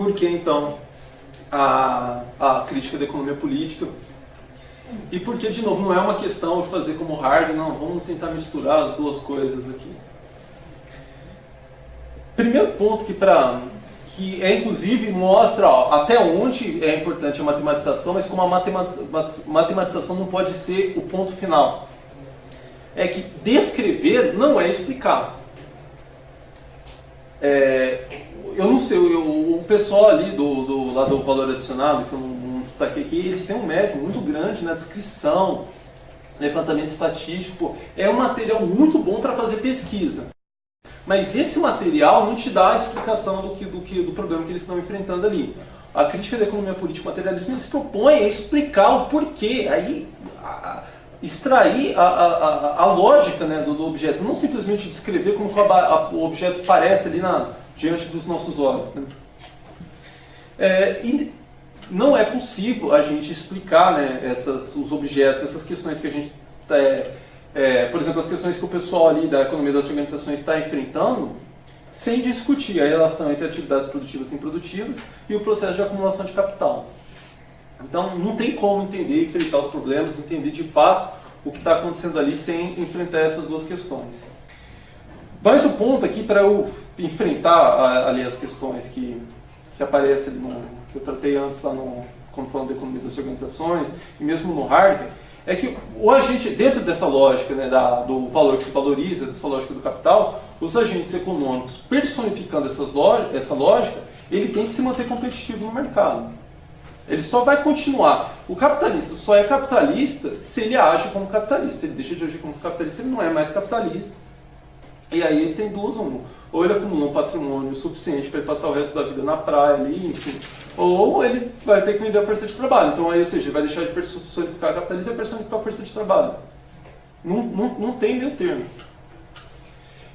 Por que então a crítica da economia política? E por que, de novo, não é uma questão de fazer como Harvey, não, vamos tentar misturar as duas coisas aqui. Primeiro ponto que inclusive mostra até onde é importante a matematização, mas como a matematização não pode ser o ponto final. É que descrever não é explicar. Eu não sei, o pessoal ali lá do valor adicionado, que eu não destaquei aqui, eles têm um mérito muito grande na descrição, levantamento estatístico. É um material muito bom para fazer pesquisa. Mas esse material não te dá a explicação do problema que eles estão enfrentando ali. A crítica da economia política materialista se propõe a explicar o porquê, aí extrair a lógica, né, do objeto, não simplesmente descrever como o objeto parece ali diante dos nossos olhos. Né? E não é possível a gente explicar, né, os objetos, essas questões que a gente por exemplo, as questões que o pessoal ali da economia das organizações está enfrentando, sem discutir a relação entre atividades produtivas e improdutivas e o processo de acumulação de capital. Então, não tem como entender e enfrentar os problemas, entender de fato o que está acontecendo ali sem enfrentar essas duas questões. Mas o ponto aqui, para eu enfrentar ali as questões que aparecem ali que eu tratei antes lá quando falando da economia das organizações, e mesmo no Harvey, é que o agente, dentro dessa lógica, né, do valor que se valoriza, dessa lógica do capital, os agentes econômicos personificando essa lógica, ele tem que se manter competitivo no mercado. Ele só vai continuar. O capitalista só é capitalista se ele age como capitalista. Ele deixa de agir como capitalista, ele não é mais capitalista. E aí ele tem duas, ou ele acumula um patrimônio suficiente para ele passar o resto da vida na praia ali, enfim. Ou ele vai ter que vender a força de trabalho. Então, aí, ou seja, ele vai deixar de personificar a capitalista e vai personificar a força de trabalho. Não tem meio termo.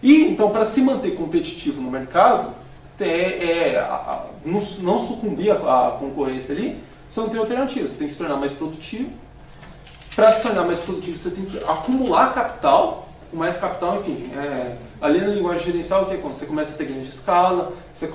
E, então, para se manter competitivo no mercado, não sucumbir à concorrência ali, você não tem alternativa. Você tem que se tornar mais produtivo. Para se tornar mais produtivo, você tem que acumular capital. Com mais capital, enfim, ali na linguagem gerencial, o que é quando você começa a ter ganho de escala, você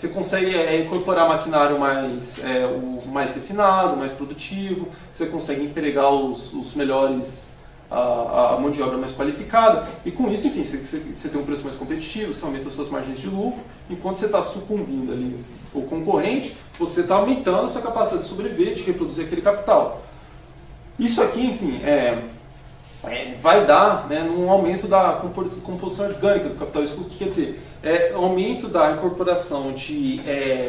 consegue incorporar maquinário mais refinado, mais produtivo, você consegue empregar os melhores, a mão de obra mais qualificada, e com isso, enfim, você tem um preço mais competitivo, você aumenta as suas margens de lucro, enquanto você está sucumbindo ali o concorrente, você está aumentando a sua capacidade de sobreviver, de reproduzir aquele capital. Isso aqui, enfim, vai dar, né, um aumento da composição orgânica do capital. Isso o que quer dizer? Aumento da incorporação de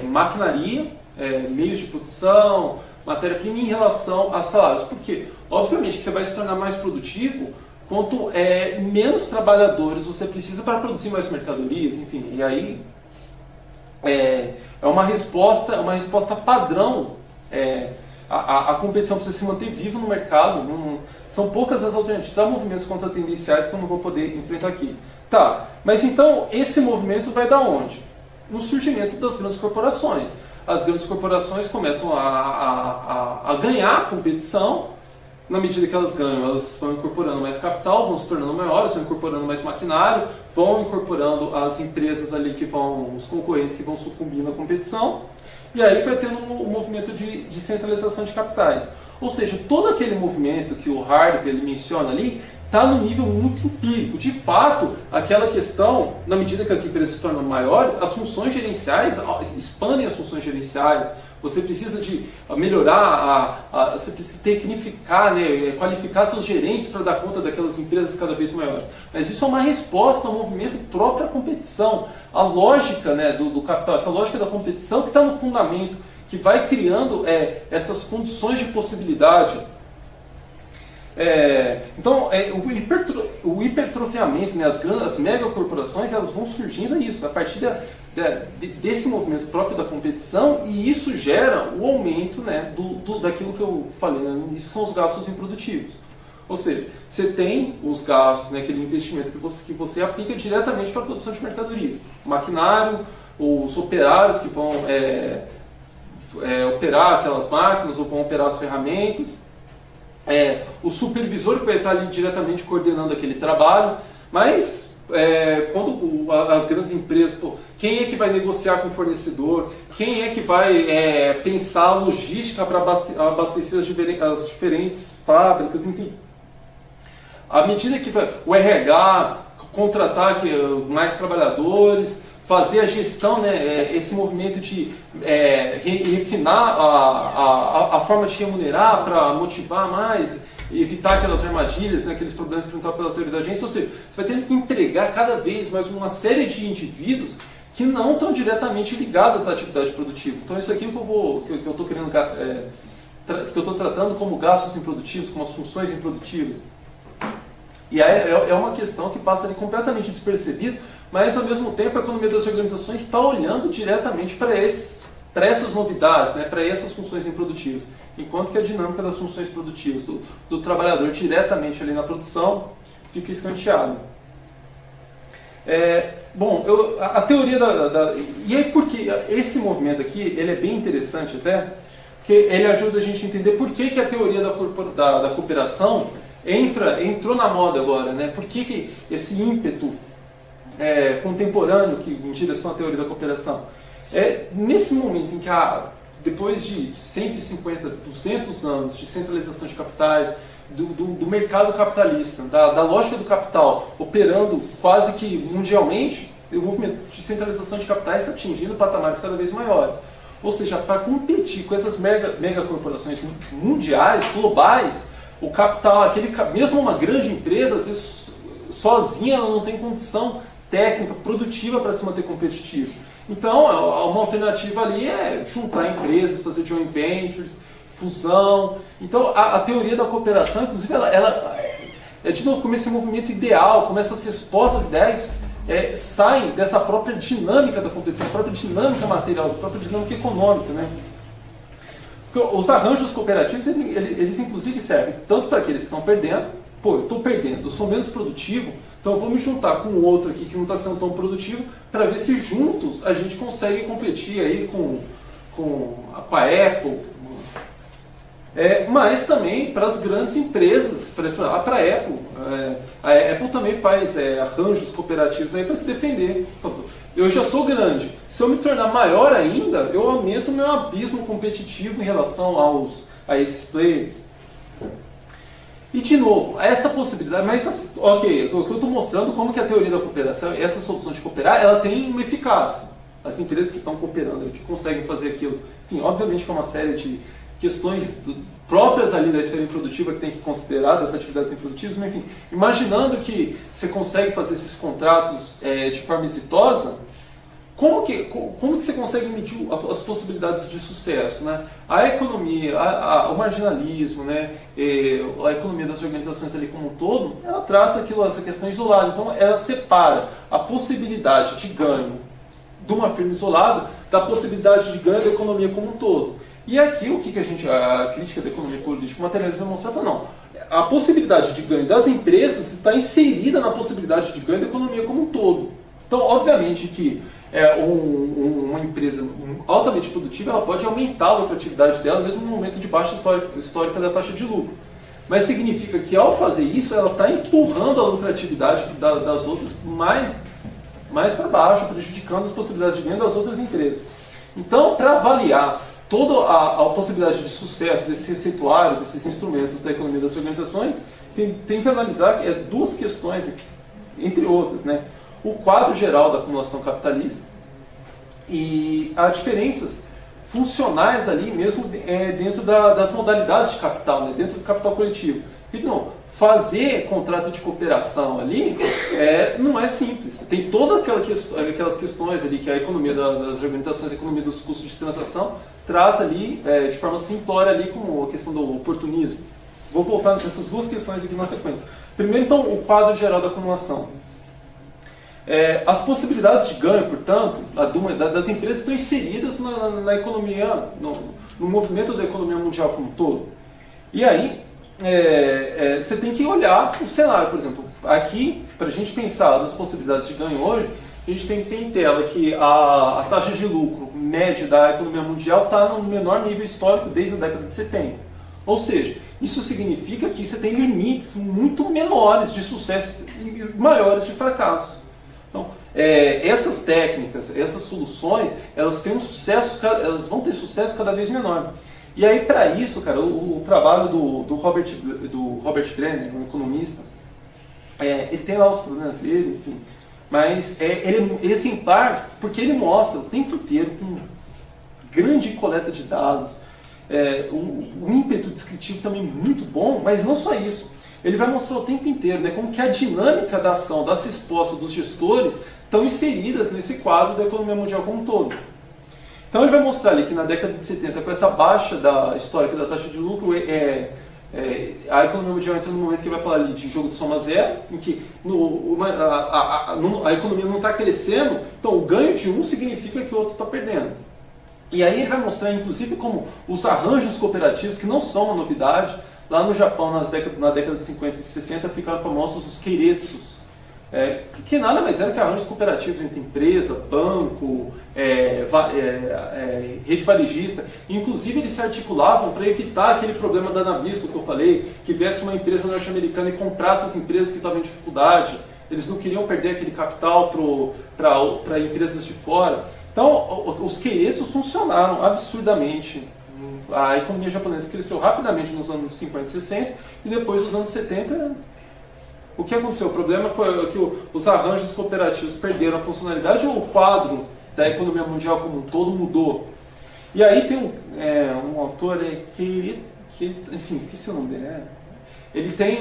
maquinaria, meios de produção, matéria-prima em relação a salários. Por quê? Obviamente que você vai se tornar mais produtivo quanto menos trabalhadores você precisa para produzir mais mercadorias, enfim. E aí é uma resposta padrão. A competição precisa se manter viva no mercado. São poucas as alternativas. Há movimentos contratendenciais que eu não vou poder enfrentar aqui. Tá, mas então esse movimento vai dar onde? No surgimento das grandes corporações. As grandes corporações começam a ganhar competição. Na medida que elas ganham, elas vão incorporando mais capital, vão se tornando maiores, vão incorporando mais maquinário, vão incorporando as empresas ali os concorrentes que vão sucumbindo à competição. E aí vai tendo um movimento de centralização de capitais. Ou seja, todo aquele movimento que o Harvey ele menciona ali está no nível muito empírico. De fato, aquela questão, na medida que as empresas se tornam maiores, as funções gerenciais expandem as funções gerenciais. Você precisa de melhorar, você precisa tecnificar, né, qualificar seus gerentes para dar conta daquelas empresas cada vez maiores. Mas isso é uma resposta ao movimento próprio à competição. A lógica, né, do capital, essa lógica da competição que está no fundamento, que vai criando essas condições de possibilidade. Então, o hipertrofiamento, né, as megacorporações, elas vão surgindo a partir desse movimento próprio da competição, e isso gera o aumento, né, daquilo que eu falei, né, no início, são os gastos improdutivos. Ou seja, você tem os gastos, né, aquele investimento que você aplica diretamente para a produção de mercadorias. O maquinário, os operários que vão operar aquelas máquinas ou vão operar as ferramentas, o supervisor que vai estar ali diretamente coordenando aquele trabalho, mas quando as grandes empresas, quem é que vai negociar com o fornecedor, quem é que vai pensar a logística para abastecer as diferentes fábricas, enfim. À medida que o RH contratar mais trabalhadores, fazer a gestão, né, esse movimento de refinar a forma de remunerar para motivar mais, evitar aquelas armadilhas, né, aqueles problemas apresentados pela teoria da agência. Ou seja, você vai ter que empregar cada vez mais uma série de indivíduos que não estão diretamente ligados à atividade produtiva. Então isso aqui que eu estou querendo, que eu estou tratando como gastos improdutivos, como as funções improdutivas. E aí é uma questão que passa ali completamente despercebida, mas ao mesmo tempo a economia das organizações está olhando diretamente para essas novidades, né, para essas funções improdutivas, enquanto que a dinâmica das funções produtivas do trabalhador diretamente ali na produção fica escanteada. Bom, a teoria e aí porque esse movimento aqui ele é bem interessante até, porque ele ajuda a gente a entender por que a teoria da cooperação entrou na moda agora, né? Por que esse ímpeto contemporâneo em direção à teoria da cooperação? Nesse momento em que depois de 150, 200 anos de centralização de capitais, do mercado capitalista, da lógica do capital operando quase que mundialmente, o movimento de centralização de capitais está atingindo patamares cada vez maiores. Ou seja, para competir com essas megacorporações mundiais, globais, o capital, mesmo uma grande empresa, às vezes sozinha ela não tem condição técnica, produtiva para se manter competitivo. Então, uma alternativa ali é juntar empresas, fazer joint ventures, fusão. Então, a teoria da cooperação, inclusive, ela de novo, como esse movimento ideal, como essas respostas ideais saem dessa própria dinâmica da competição, da própria dinâmica material, da própria dinâmica econômica, né? Porque os arranjos cooperativos, eles inclusive servem tanto para aqueles que estão perdendo, eu estou perdendo, eu sou menos produtivo, então eu vou me juntar com o outro aqui que não está sendo tão produtivo, para ver se juntos a gente consegue competir aí com a Apple, mas também para as grandes empresas, para a Apple. A Apple também faz arranjos cooperativos aí para se defender. Eu já sou grande, se eu me tornar maior ainda, eu aumento o meu abismo competitivo em relação a esses players. E de novo, essa possibilidade, mas ok, eu estou mostrando como que a teoria da cooperação, essa solução de cooperar, ela tem uma eficácia. As empresas que estão cooperando, que conseguem fazer aquilo. Enfim, obviamente que é uma série de questões próprias ali da esfera improdutiva que tem que considerar das atividades improdutivas, mas enfim, imaginando que você consegue fazer esses contratos de forma exitosa, como que você consegue medir as possibilidades de sucesso, né? A economia, o marginalismo, né? A economia das organizações ali como um todo, ela trata essa questão isolada. Então, ela separa a possibilidade de ganho de uma firma isolada da possibilidade de ganho da economia como um todo. E aqui, a crítica da economia política materialista vai mostrar, não, a possibilidade de ganho das empresas está inserida na possibilidade de ganho da economia como um todo. Então, obviamente que uma empresa altamente produtiva, ela pode aumentar a lucratividade dela, mesmo no momento de baixa histórica da taxa de lucro. Mas significa que, ao fazer isso, ela está empurrando a lucratividade das outras mais para baixo, prejudicando as possibilidades de ganho das outras empresas. Então, para avaliar toda a possibilidade de sucesso desse receituário, desses instrumentos da economia das organizações, tem que analisar duas questões, entre outras, né? O quadro geral da acumulação capitalista e as diferenças funcionais ali mesmo dentro das modalidades de capital, né? Dentro do capital coletivo. Então, fazer contrato de cooperação ali não é simples. Tem todas aquelas questões ali que a economia das organizações, a economia dos custos de transação, trata ali de forma simplória ali como a questão do oportunismo. Vou voltar nessas duas questões aqui na sequência. Primeiro, então, o quadro geral da acumulação. As possibilidades de ganho, portanto, das empresas estão inseridas na economia, no movimento da economia mundial como um todo. E aí, você tem que olhar o cenário, por exemplo, aqui, para a gente pensar nas possibilidades de ganho hoje, a gente tem que ter em tela que a taxa de lucro média da economia mundial está no menor nível histórico desde a década de 70. Ou seja, isso significa que você tem limites muito menores de sucesso e maiores de fracasso. Então, essas técnicas, essas soluções, elas têm elas vão ter sucesso cada vez menor. E aí, para isso, cara, o trabalho do Robert Brenner, um economista, ele tem lá os problemas dele, enfim, mas ele é exemplar porque ele mostra o tempo inteiro, com grande coleta de dados, um ímpeto descritivo também muito bom, mas não só isso. Ele vai mostrar o tempo inteiro, né, como que a dinâmica da ação, das respostas dos gestores estão inseridas nesse quadro da economia mundial como um todo. Então ele vai mostrar ali que na década de 70, com essa baixa histórica da taxa de lucro, a economia mundial entra no momento que ele vai falar ali de jogo de soma zero, em que a economia não está crescendo, então o ganho de um significa que o outro está perdendo. E aí ele vai mostrar, inclusive, como os arranjos cooperativos, que não são uma novidade, lá no Japão, na década de 50 e 60, ficaram famosos os keiretsus, que nada mais era que arranjos cooperativos entre empresa, banco, rede varejista. Inclusive, eles se articulavam para evitar aquele problema da Nabisco que eu falei, que viesse uma empresa norte-americana e comprasse as empresas que estavam em dificuldade. Eles não queriam perder aquele capital para empresas de fora. Então, os keiretsus funcionaram absurdamente. A economia japonesa cresceu rapidamente nos anos 50 e 60, e depois, nos anos 70, o que aconteceu? O problema foi que os arranjos cooperativos perderam a funcionalidade, ou o quadro da economia mundial como um todo mudou. E aí tem um autor que enfim, esqueci o nome dele, ele tem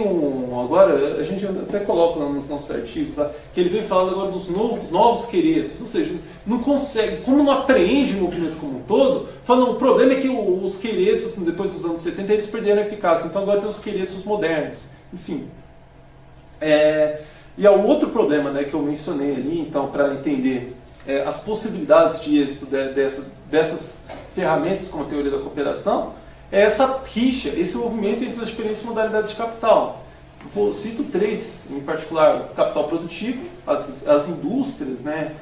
agora, a gente até coloca nos nossos artigos, tá? Que ele vem falando agora dos novos keiretsus, ou seja, não consegue, como não apreende o movimento como um todo, falando, o problema é que os keiretsus, depois dos anos 70, eles perderam a eficácia, então agora tem os keiretsus modernos, enfim. E o outro problema, né, que eu mencionei ali, então, para entender as possibilidades de êxito dessas ferramentas como a teoria da cooperação, é essa rixa, esse movimento entre as diferentes modalidades de capital. Cito três em particular: o capital produtivo, as indústrias, né,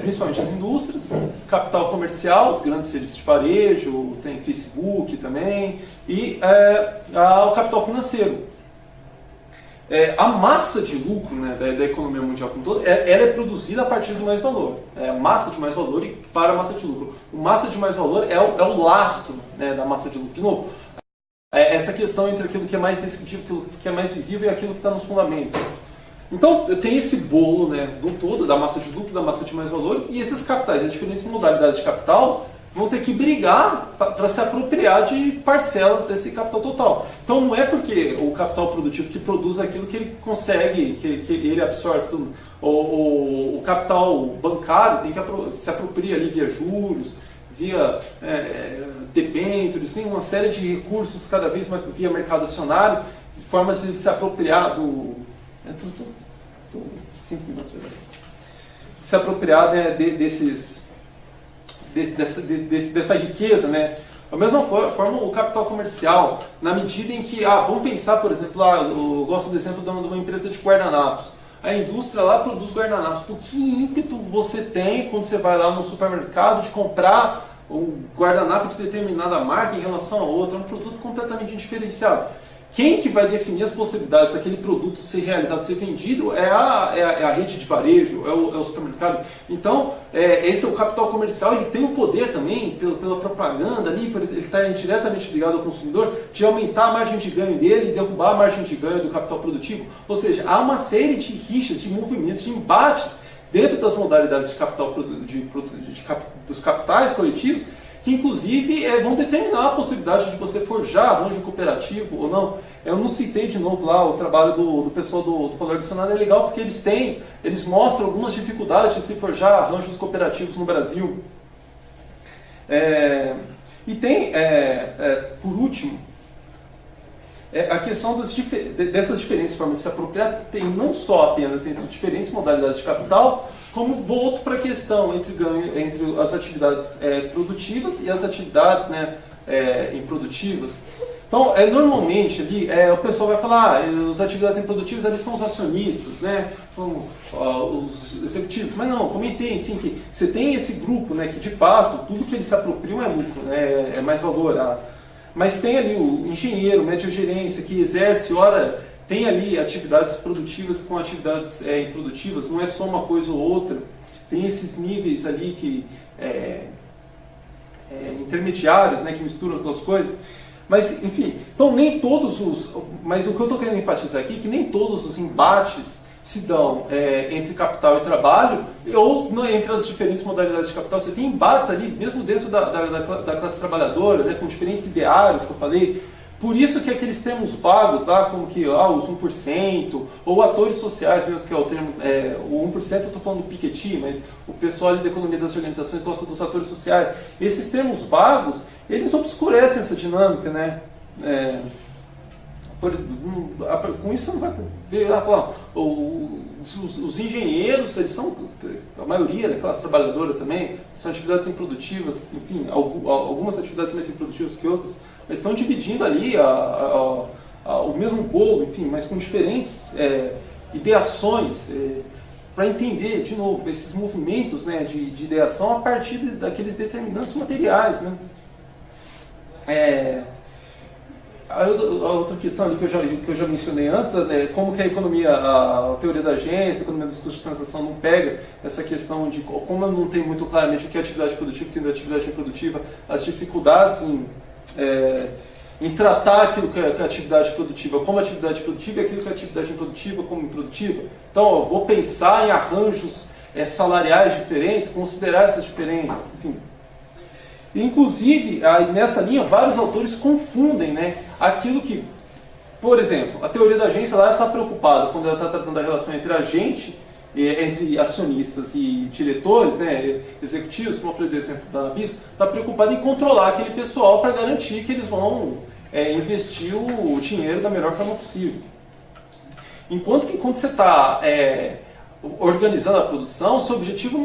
principalmente as indústrias, capital comercial, os grandes serviços de varejo, tem Facebook também, e o capital financeiro. A massa de lucro, né, da economia mundial como um todo, ela é produzida a partir do mais valor. A massa de mais valor e para a massa de lucro. O massa de mais valor é o lastro, né, da massa de lucro. De novo, essa questão entre aquilo que é mais descritivo, aquilo que é mais visível e aquilo que está nos fundamentos. Então, tem esse bolo, né, do todo, da massa de lucro, da massa de mais valores, e esses capitais, as diferentes modalidades de capital, vão ter que brigar para se apropriar de parcelas desse capital total. Então não é porque o capital produtivo que produz aquilo que ele consegue, que ele absorve tudo. O capital bancário tem que se apropria ali via juros, via debêntures, tem uma série de recursos cada vez mais via mercado acionário, formas de se apropriar do... 5 minutos, se apropriar, né, dessa riqueza, né? Da mesma forma, o capital comercial, na medida em que, vamos pensar, por exemplo, eu gosto do exemplo de uma empresa de guardanapos. A indústria lá produz guardanapos. Por que ímpeto você tem quando você vai lá no supermercado de comprar um guardanapo de determinada marca em relação a outra? É um produto completamente diferenciado. Quem que vai definir as possibilidades daquele produto ser realizado, ser vendido, é a rede de varejo, é o supermercado. Então, esse é o capital comercial, ele tem o poder também, pela propaganda ali, ele está diretamente ligado ao consumidor, de aumentar a margem de ganho dele e derrubar a margem de ganho do capital produtivo. Ou seja, há uma série de rixas, de movimentos, de embates dentro das modalidades de capital, dos capitais coletivos, que inclusive vão determinar a possibilidade de você forjar arranjo cooperativo ou não. Eu não citei de novo lá o trabalho do pessoal do Valor Dicionário, é legal porque eles mostram algumas dificuldades de se forjar arranjos cooperativos no Brasil. E tem, por último, a questão dessas diferentes formas de se apropriar, tem não só apenas entre diferentes modalidades de capital, como volto para a questão entre as atividades produtivas e as atividades, né, improdutivas. Então, normalmente ali, o pessoal vai falar, as atividades improdutivas eles são os acionistas, né, são os executivos, mas não, comentei, enfim, que você tem esse grupo, né, que de fato, tudo que eles se apropriam é lucro, né, é mais valor. Mas tem ali o engenheiro, o médio-gerência, que exerce, ora, tem ali atividades produtivas com atividades improdutivas, não é só uma coisa ou outra, tem esses níveis ali que intermediários, né, que misturam as duas coisas. Mas, enfim, então nem todos os... Mas o que eu estou querendo enfatizar aqui é que nem todos os embates se dão entre capital e trabalho, ou entre as diferentes modalidades de capital. Você tem embates ali, mesmo dentro da classe trabalhadora, né, com diferentes ideários que eu falei. Por isso que aqueles termos vagos lá, como que os 1%, ou atores sociais, mesmo que é o termo, o 1% eu estou falando do Piketty, mas o pessoal ali da economia das organizações gosta dos atores sociais. Esses termos vagos, eles obscurecem essa dinâmica, né? Com isso você não vai ver, os engenheiros, eles são, a maioria da classe trabalhadora também, são atividades improdutivas, enfim, algumas atividades mais improdutivas que outras, mas estão dividindo ali o mesmo bolo, enfim, mas com diferentes ideações, para entender, de novo, esses movimentos, né, de ideação a partir daqueles determinantes materiais, né? A outra questão ali que eu já mencionei antes, né, como que a economia, a teoria da agência, a economia dos custos de transação não pega essa questão de como eu não tenho muito claramente o que é atividade produtiva, o que é atividade improdutiva, as dificuldades em tratar aquilo que é atividade produtiva como atividade produtiva e aquilo que é atividade improdutiva como improdutiva. Então, eu vou pensar em arranjos salariais diferentes, considerar essas diferenças, enfim. Inclusive, nessa linha, vários autores confundem, né, aquilo que, por exemplo, a teoria da agência lá está preocupada quando ela está tratando da relação entre agente, entre acionistas e diretores, né, executivos, como eu falei do exemplo da Nabisco, está preocupada em controlar aquele pessoal para garantir que eles vão investir o dinheiro da melhor forma possível. Enquanto que quando você está organizando a produção, seu objetivo,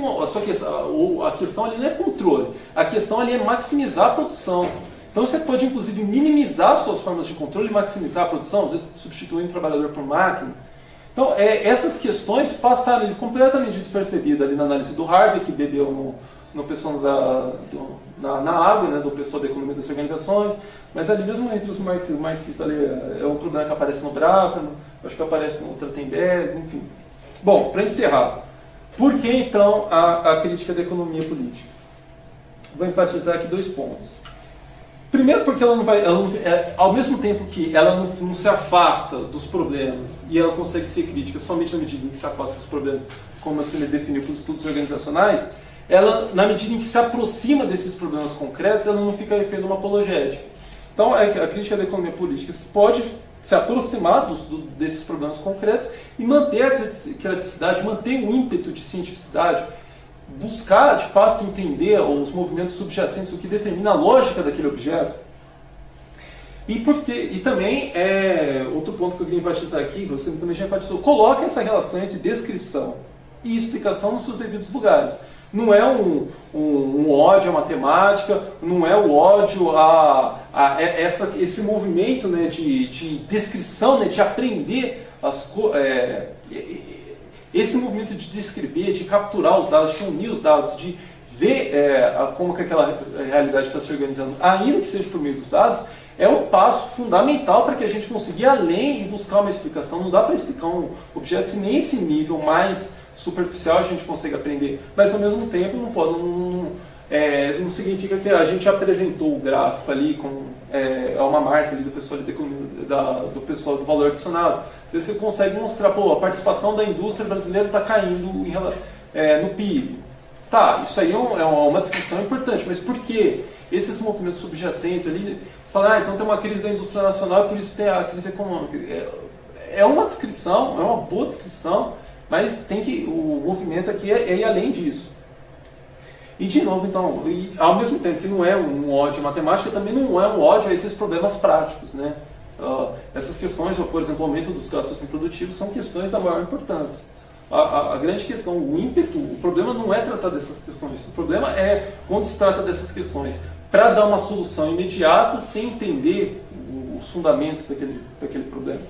a questão ali não é controle, a questão ali é maximizar a produção. Então você pode inclusive minimizar suas formas de controle e maximizar a produção, às vezes substituindo o trabalhador por máquina. Então essas questões passaram ali completamente despercebidas ali na análise do Harvey, que bebeu no pessoal na água, né, do pessoal da economia das organizações, mas ali mesmo entre os marxistas ali é um problema que aparece no Braverman, acho que aparece no Trachtenberg, enfim. Bom, para encerrar, por que então a crítica da economia política? Vou enfatizar aqui 2 pontos. Primeiro, porque ela não vai, ao mesmo tempo que ela não se afasta dos problemas e ela consegue ser crítica somente na medida em que se afasta dos problemas, como assim ele definiu para os estudos organizacionais, ela, na medida em que se aproxima desses problemas concretos, ela não fica refém uma apologética. Então, a crítica da economia política pode se aproximar desses problemas concretos e manter a criticidade, manter o ímpeto de cientificidade, buscar, de fato, entender os movimentos subjacentes, o que determina a lógica daquele objeto. E também, outro ponto que eu queria enfatizar aqui, você também já enfatizou, coloca essa relação entre descrição e explicação nos seus devidos lugares. Não é um ódio à matemática, não é o ódio esse movimento, né, de descrição, né, de aprender esse movimento de descrever, de capturar os dados, de unir os dados, de ver como que aquela realidade está se organizando, ainda que seja por meio dos dados, é um passo fundamental para que a gente consiga ir além e buscar uma explicação. Não dá para explicar um objeto se nem esse nível mais superficial a gente consegue aprender, mas ao mesmo tempo não significa que a gente apresentou o gráfico ali com uma marca ali do pessoal do pessoal do valor adicionado. Às vezes você consegue mostrar, a participação da indústria brasileira está caindo no PIB. Tá, isso aí é uma descrição importante, mas por que esses movimentos subjacentes ali, falar, então tem uma crise da indústria nacional e por isso tem a crise econômica? É uma descrição, é uma boa descrição, mas o movimento aqui é ir além disso. E de novo, então, ao mesmo tempo que não é um ódio à matemática, também não é um ódio a esses problemas práticos, né? Essas questões, por exemplo, o aumento dos gastos improdutivos, são questões da maior importância. A grande questão, o ímpeto, o problema não é tratar dessas questões, o problema é quando se trata dessas questões para dar uma solução imediata sem entender os fundamentos daquele problema.